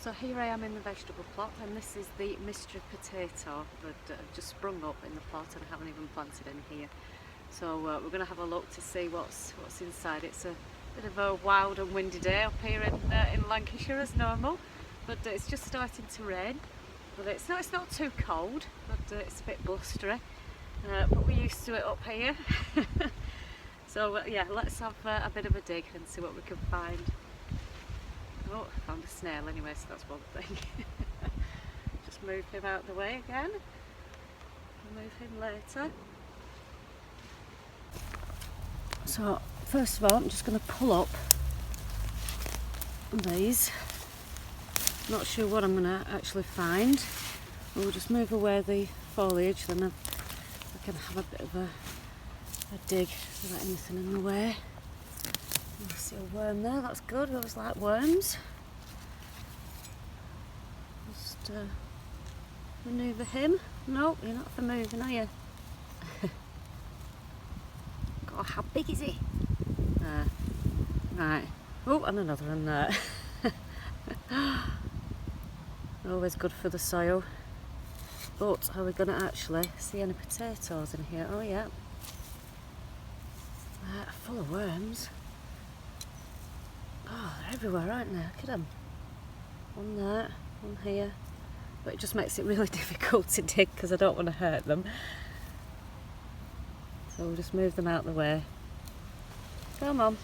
So here I am in the vegetable plot, and this is the mystery potato that just sprung up in the plot, and I haven't even planted any here. So we're going to have a look to see what's inside. It's a bit of a wild and windy day up here in Lancashire as normal, but it's just starting to rain. But it's not too cold, but it's a bit blustery. But we're used to it up here. So yeah, let's have a bit of a dig and see what we can find. Oh, I found a snail anyway, so that's one thing. Just move him out of the way again. I'll move him later. So first of all, I'm just going to pull up these. Not sure what I'm going to actually find. We'll just move away the foliage, then I can have a bit of a dig without anything in the way. I see a worm there, that's good. I always like worms. Just manoeuvre him. No, you're not for moving, are you? God, how big is he? Right. Oh, and another one there. Always good for the soil. But are we going to actually see any potatoes in here? Oh yeah. Full of worms. Oh, they're everywhere, aren't they? Look at them. One there, one here. But it just makes it really difficult to dig because I don't want to hurt them. So we'll just move them out of the way. Come on.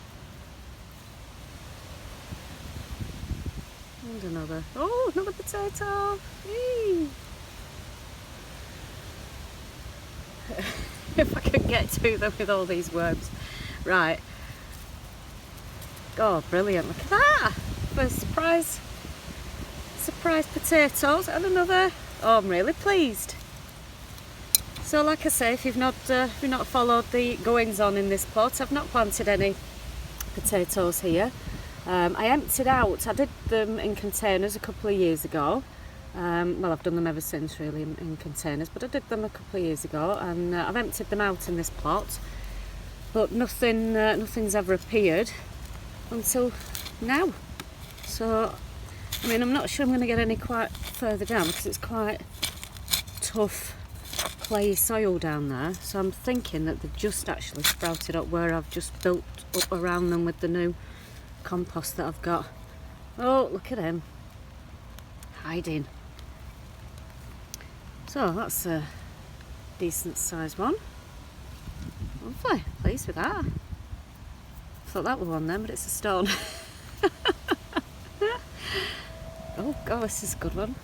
And another. Oh, another potato. Whee! If I can get to them with all these worms. Right. Oh, brilliant, look at that! For surprise potatoes and another. Oh, I'm really pleased. So like I say, if you've not followed the goings on in this plot, I've not planted any potatoes here. I emptied out, I did them in containers a couple of years ago. Well, I've done them ever since really in containers, but I did them a couple of years ago, and I've emptied them out in this plot. But nothing's ever appeared until now. So, I mean, I'm not sure I'm going to get any quite further down because it's quite tough clay soil down there. So I'm thinking that they've just actually sprouted up where I've just built up around them with the new compost that I've got. Oh, look at him hiding. So that's a decent sized one. Lovely, pleased with that. Thought that was one then, but it's a stone. Oh god, this is a good one.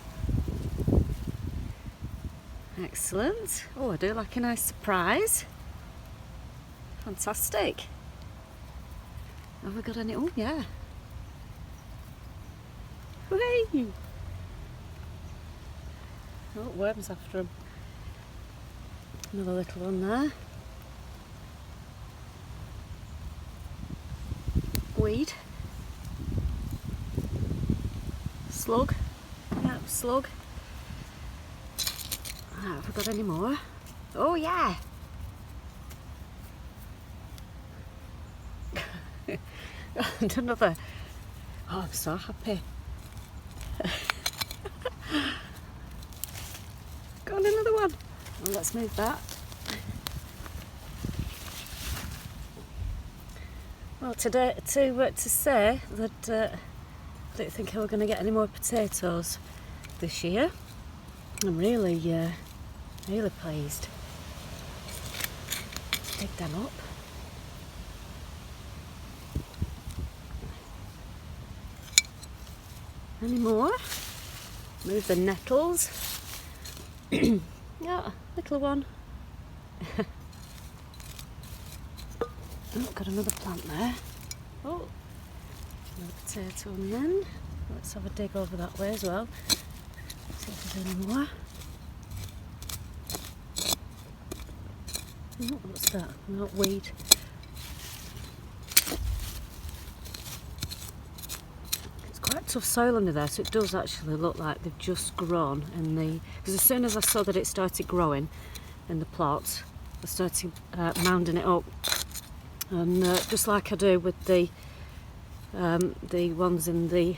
Excellent. Oh, I do like a nice surprise. Fantastic. Have we got any? Oh yeah. Whee! Oh, worms after him. Another little one there. Weed. Slug. Yeah, slug. Have we got any more? Oh yeah! And another. Oh, I'm so happy. Got another one. Well, let's move that. Well, today to say that I don't think we're going to get any more potatoes this year. I'm really pleased. Let's dig them up. Any more? Move the nettles. Yeah, little one. Oh, got another plant there. Oh, another potato on the end. Let's have a dig over that way as well. See if there's any more. Oh, what's that? Not weed. It's quite tough soil under there, so it does actually look like they've just grown in the. Because as soon as I saw that it started growing in the plot, I started mounding it up. And just like I do with the ones in the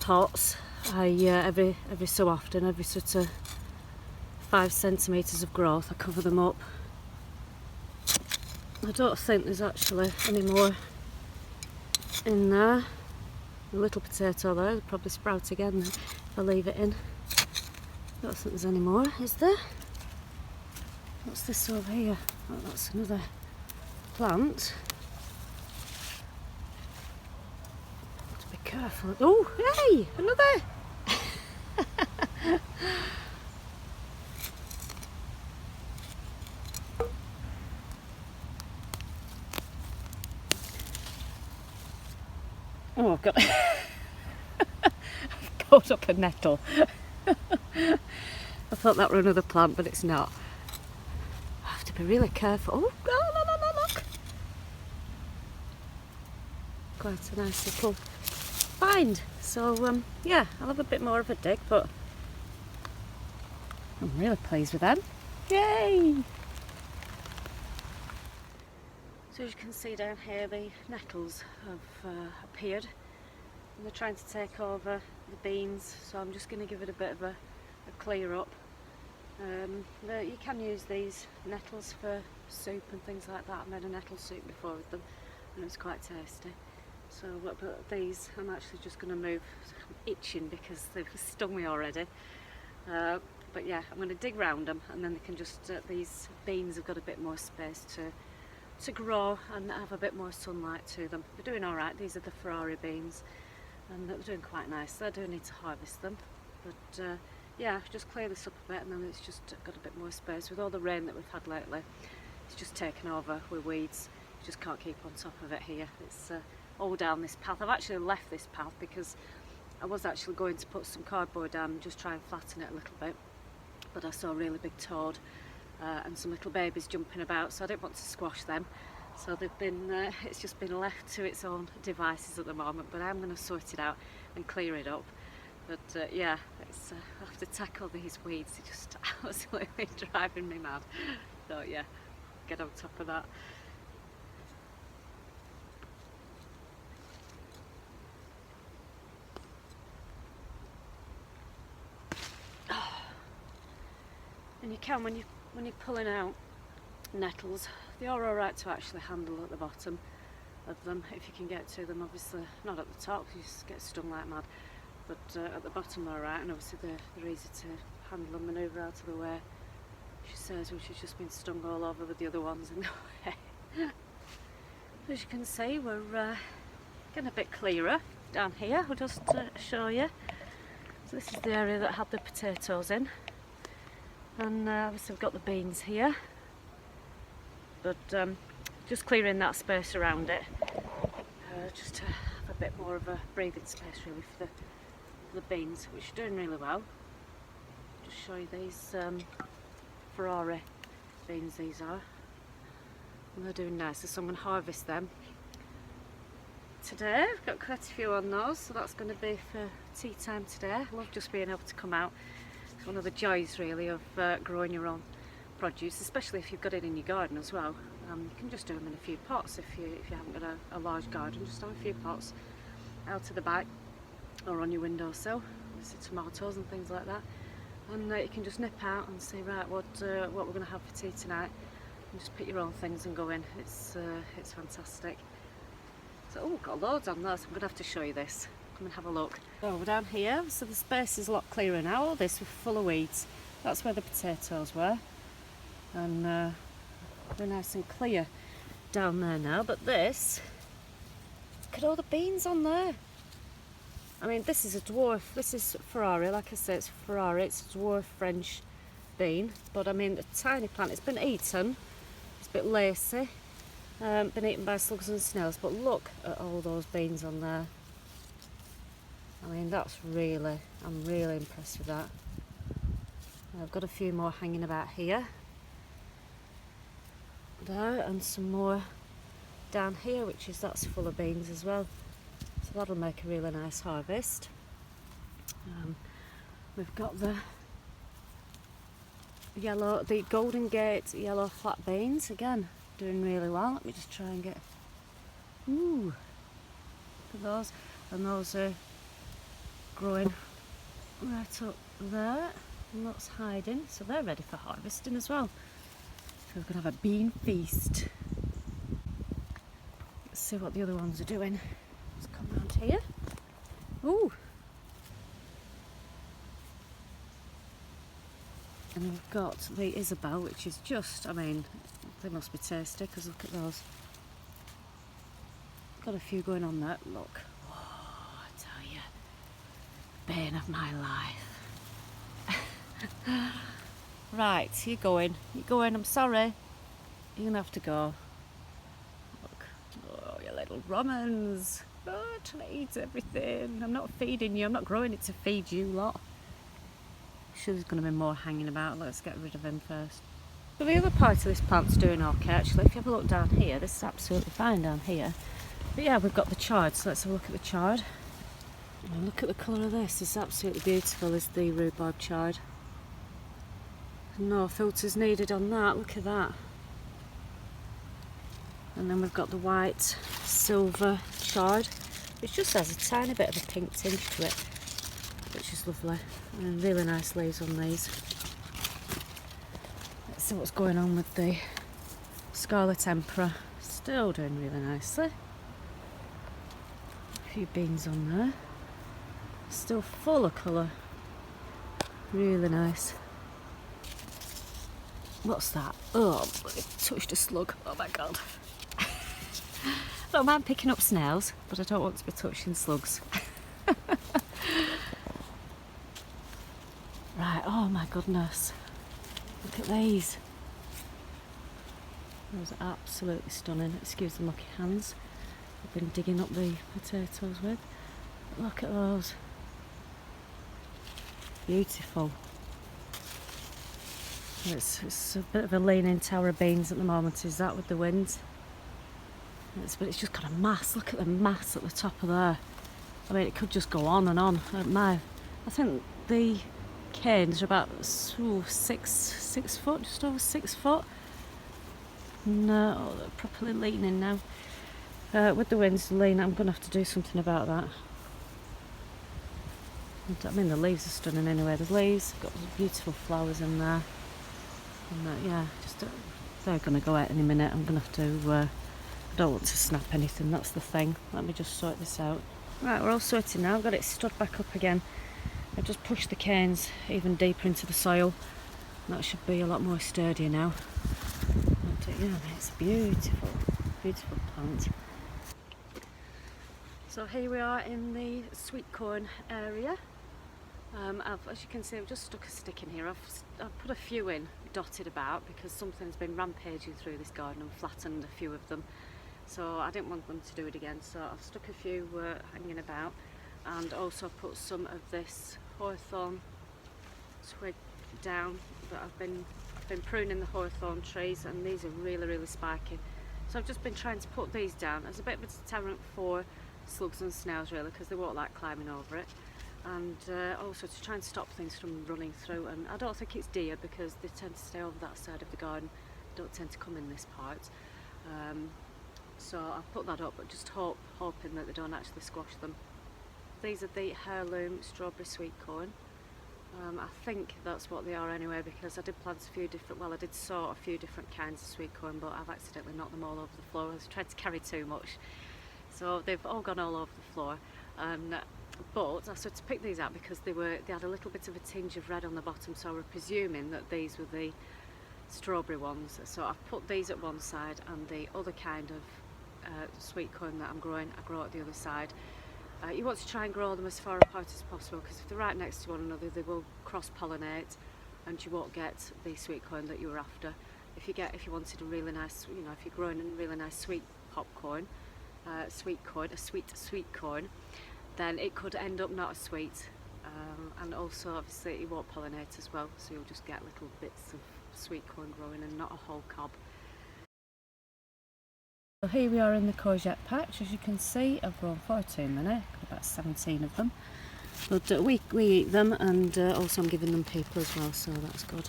pots, I every so often, every sort of 5 centimetres of growth, I cover them up. I don't think there's actually any more in there. A little potato there, it'll probably sprout again if I leave it in. I don't think there's any more, is there? What's this over here? Oh, that's another plant. Have to be careful. Oh, hey, another! Oh, I've got I've caught up a nettle. I thought that were another plant, but it's not. I have to be really careful. Oh, look! Quite a nice little find. So, yeah, I'll have a bit more of a dig, but I'm really pleased with them. Yay! So as you can see down here, the nettles have appeared and they're trying to take over the beans, so I'm just going to give it a bit of a clear up. You can use these nettles for soup and things like that. I've made a nettle soup before with them and it was quite tasty. So but these I'm actually just going to move. I'm itching because they've stung me already. But yeah, I'm going to dig round them and then they can just, these beans have got a bit more space to grow and have a bit more sunlight to them. They're doing alright. These are the Ferrari beans and they're doing quite nice. I do need to harvest them, but yeah, just clear this up a bit and then it's just got a bit more space. With all the rain that we've had lately, it's just taken over with weeds. You just can't keep on top of it here. It's all down this path. I've actually left this path because I was actually going to put some cardboard down and just try and flatten it a little bit, but I saw a really big toad and some little babies jumping about, so I didn't want to squash them. So they've been, it's just been left to its own devices at the moment, but I'm going to sort it out and clear it up. But yeah, it's, I have to tackle these weeds, they're just absolutely driving me mad. So yeah, get on top of that. And you can, when you're pulling out nettles, they are alright to actually handle at the bottom of them if you can get to them. Obviously not at the top, you just get stung like mad, but at the bottom they're alright, and obviously they're easy to handle and manoeuvre out of the way, she says, when she's just been stung all over with the other ones in the way. As you can see, we're getting a bit clearer down here. I'll just show you. So this is the area that had the potatoes in, and obviously we've got the beans here, but just clearing that space around it, just to have a bit more of a breathing space really for the beans, which are doing really well. Just show you these Ferrari beans, these are, and they're doing nicely, so I'm going to harvest them today. I've got quite a few on those, so that's going to be for tea time today. I love just being able to come out. It's one of the joys really of growing your own produce, especially if you've got it in your garden as well. You can just do them in a few pots if you haven't got a large garden. Just have a few pots out to the back or on your windowsill, obviously tomatoes and things like that, and you can just nip out and say, right, what we're going to have for tea tonight, and just pick your own things and go in. It's fantastic. So, oh, got loads on there, so I'm going to have to show you this. Come and have a look. So we're down here, so the space is a lot clearer now. All this was full of weeds. That's where the potatoes were, and they're nice and clear down there now. But this, look at all the beans on there. I mean, this is a dwarf. This is Ferrari, like I said, it's Ferrari. It's a dwarf French bean, but I mean, a tiny plant. It's been eaten. It's a bit lacy. Been eaten by slugs and snails. But look at all those beans on there. I mean, that's really, I'm really impressed with that. I've got a few more hanging about here. There, and some more down here, that's full of beans as well. So that'll make a really nice harvest. We've got the Golden Gate yellow flat beans, again, doing really well. Let me just try and get, ooh, look at those. And those are growing right up there, and lots hiding, so they're ready for harvesting as well. So we're going to have a bean feast. Let's see what the other ones are doing. Let's come round here. Ooh! And we've got the Isabel, which is just, I mean, they must be tasty because look at those. Got a few going on there, look. Oh, I tell you, bane of my life. Right, you're going, I'm sorry. You're going to have to go. Look, oh, you little Romans. Oh, trying to eat everything. I'm not feeding you, I'm not growing it to feed you lot. Sure there's going to be more hanging about. Let's get rid of him first. So the other part of this plant's doing okay actually. If you have a look down here, this is absolutely fine down here. But yeah, we've got the chard, so let's have a look at the chard. And look at the colour of this, it's absolutely beautiful, is the rhubarb chard. No filters needed on that, look at that. And then we've got the white silver chard, which just has a tiny bit of a pink tinge to it, which is lovely. And really nice leaves on these. Let's see what's going on with the Scarlet Emperor. Still doing really nicely. A few beans on there. Still full of colour. Really nice. What's that? Oh, I touched a slug. Oh my god. I don't mind picking up snails, but I don't want to be touching slugs. Right, oh my goodness. Look at these. Those are absolutely stunning. Excuse the mucky hands I've been digging up the potatoes with. But look at those. Beautiful. It's a bit of a leaning tower of beans at the moment, is that, with the wind? But it's just got a mass. Look at the mass at the top of there. I mean, it could just go on and on. I think the canes are about 6 foot, just over 6 foot. No, they're properly leaning now. With the winds lean, I'm going to have to do something about that. I mean, the leaves are stunning anyway. The leaves got beautiful flowers in there. And yeah, they're going to go out any minute. I'm going to have to, I don't want to snap anything, that's the thing. Let me just sort this out. Right, we're all sorted now. I've got it stood back up again. I've just pushed the canes even deeper into the soil. That should be a lot more sturdier now. But yeah, it's beautiful, beautiful plant. So here we are in the sweetcorn area. As you can see, I've just stuck a stick in here. I've put a few in dotted about because something's been rampaging through this garden and flattened a few of them. So I didn't want them to do it again, so I've stuck a few hanging about, and also put some of this hawthorn twig down that I've been pruning the hawthorn trees, and these are really spiky. So I've just been trying to put these down as a bit of a deterrent for slugs and snails, really, because they won't like climbing over it, and also to try and stop things from running through. And I don't think it's deer because they tend to stay over that side of the garden, they don't tend to come in this part. So I've put that up, but just hoping that they don't actually squash them. These are the heirloom strawberry sweet corn. I think that's what they are anyway, because I did plant a few different, well, I did sow a few different kinds of sweet corn, but I've accidentally knocked them all over the floor. I was trying to carry too much, so they've all gone all over the floor. But I started to pick these out because they had a little bit of a tinge of red on the bottom, so we're presuming that these were the strawberry ones. So I've put these at one side, and the other kind of sweet corn that I'm growing, I grow at the other side. You want to try and grow them as far apart as possible, because if they're right next to one another, they will cross-pollinate, and you won't get the sweet corn that you were after. If you wanted a really nice, you know, if you're growing a really nice sweet popcorn, sweet corn, then it could end up not as sweet, and also obviously it won't pollinate as well, so you'll just get little bits of sweet corn growing and not a whole cob. So here we are in the courgette patch. As you can see, I've grown 14 minutes, about 17 of them. But we eat them, and also I'm giving them people as well, so that's good.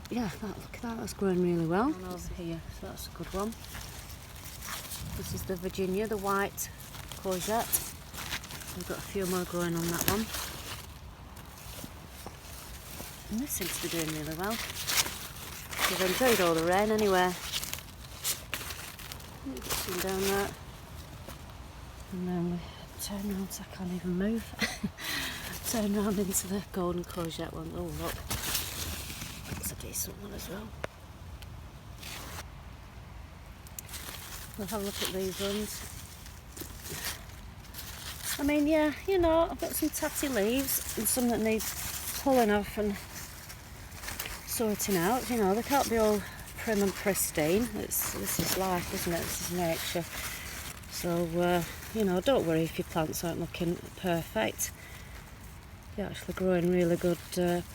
Yeah, look at that, that's growing really well. And over here, so that's a good one. This is the Virginia, the white courgette. We've got a few more growing on that one. And this seems to be doing really well. We've enjoyed all the rain anyway. Get some down there. And then we turn around so I can't even move. Turn around into the golden courgette one. Oh look, that's a decent one as well. We'll have a look at these ones. I mean, yeah, you know, I've got some tatty leaves and some that need pulling off and sorting out. You know, they can't be all prim and pristine. This is life, isn't it? This is nature. So, you know, don't worry if your plants aren't looking perfect. You're actually growing really good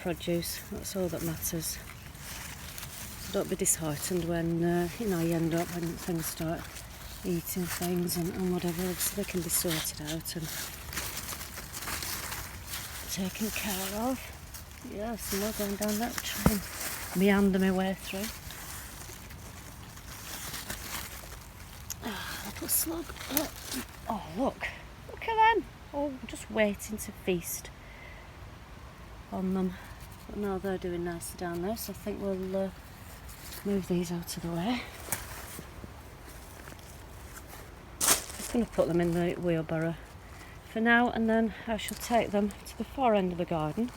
produce. That's all that matters. So don't be disheartened when, you know, you end up when things start eating things and whatever, so they can be sorted out and taken care of. Yeah, some more going down that train. Meander my way through. Little slug. Oh, look at them. Oh, just waiting to feast on them. But no, they're doing nicely down there, so I think we'll move these out of the way. Just going to put them in the wheelbarrow for now, and then I shall take them to the far end of the garden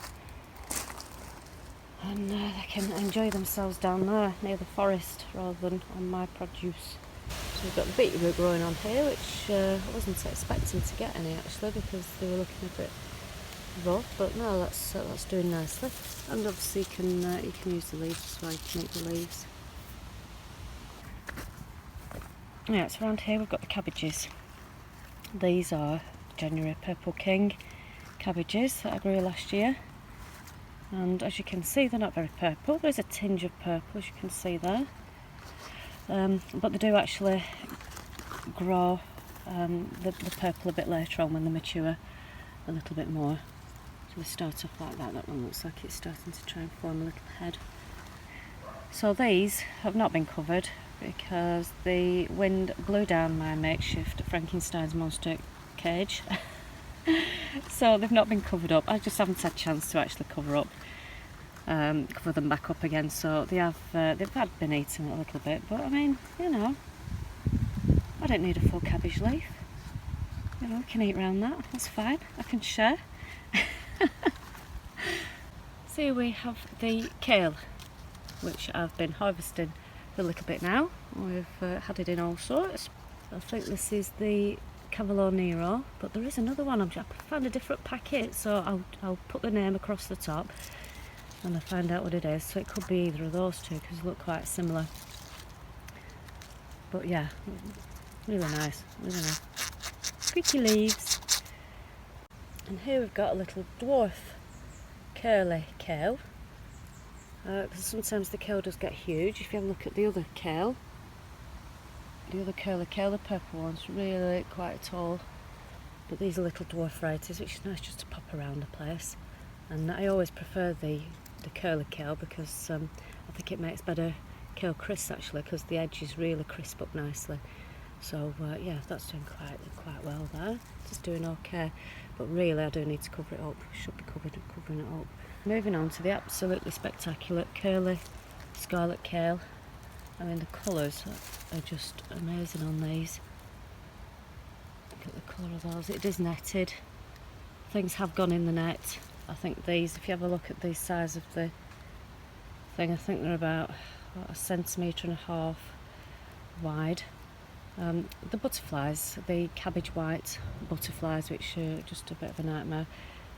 and they can enjoy themselves down there near the forest rather than on my produce. So we've got the beetroot growing on here, which I wasn't expecting to get any actually because they were looking a bit rough, but no, that's doing nicely. And obviously you can use the leaves as well, you can eat the leaves. Yeah, so around here we've got the cabbages. These are January Purple King cabbages that I grew last year. And as you can see, they're not very purple. There's a tinge of purple, as you can see there. But they do actually grow the purple a bit later on when they mature a little bit more. So we start off like that. That one looks like it's starting to try and form a little head. So these have not been covered because the wind blew down my makeshift Frankenstein's monster cage. So they've not been covered up. I just haven't had a chance to actually cover them back up again. So they've been eaten a little bit, but I mean, you know, I don't need a full cabbage leaf. You know, I can eat around that. That's fine. I can share. So here we have the kale, which I've been harvesting for a little bit now. We've had it in all sorts. I think this is the Cavolo Nero, but there is another one. I found a different packet, so I'll put the name across the top and I'll find out what it is. So it could be either of those two because they look quite similar. But yeah, really nice, really nice. Pretty leaves. And here we've got a little dwarf curly kale. Because sometimes the kale does get huge. If you have a look at the other kale, the other curly kale, the purple one's really quite tall. But these are little dwarf varieties, which is nice just to pop around the place. And I always prefer the curly kale because I think it makes better kale crisps actually, because the edges really crisp up nicely. So yeah, that's doing quite well there. Just doing okay. But really I do need to cover it up. Should be covering it up. Moving on to the absolutely spectacular curly scarlet kale. I mean, the colours are just amazing on these. Look at the colour of those. It is netted. Things have gone in the net. I think these, if you have a look at the size of the thing, I think they're about 1.5 centimetres wide. The butterflies, the cabbage white butterflies, which are just a bit of a nightmare,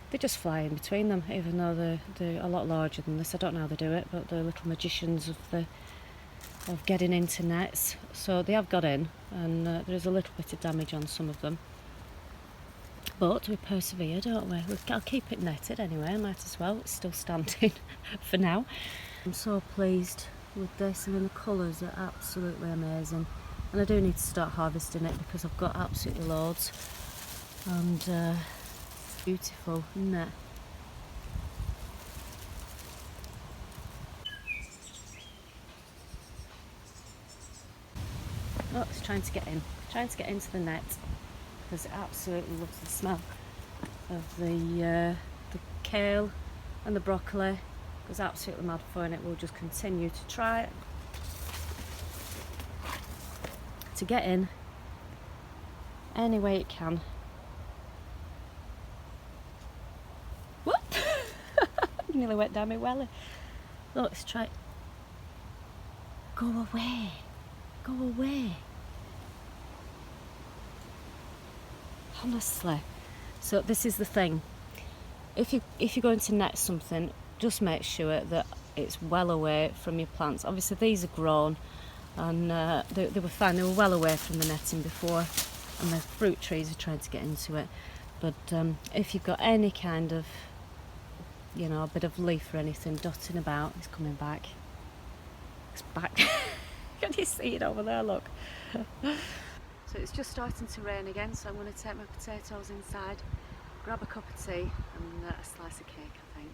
they just fly in between them, even though they're a lot larger than this. I don't know how they do it, but they're little magicians of getting into nets. So they have got in, and there is a little bit of damage on some of them. But we persevere, don't we? I'll keep it netted anyway, I might as well. It's still standing for now. I'm so pleased with this. I mean, the colours are absolutely amazing. And I do need to start harvesting it because I've got absolutely loads. And beautiful, isn't it? Oh, it's trying to get in. Trying to get into the net because it absolutely loves the smell of the kale and the broccoli. Goes absolutely mad for it. We'll just continue to try to get in any way it can. Whoop! Nearly went down my welly. Look, let's try. Go away. Go away. Honestly. So this is the thing. If you're going to net something, just make sure that it's well away from your plants. Obviously these are grown and they were fine. They were well away from the netting before, and the fruit trees are trying to get into it. But if you've got any kind of, you know, a bit of leaf or anything dotting about, it's coming back. It's back. Can you see it over there? Look. So it's just starting to rain again, so I'm going to take my potatoes inside, grab a cup of tea and a slice of cake, I think.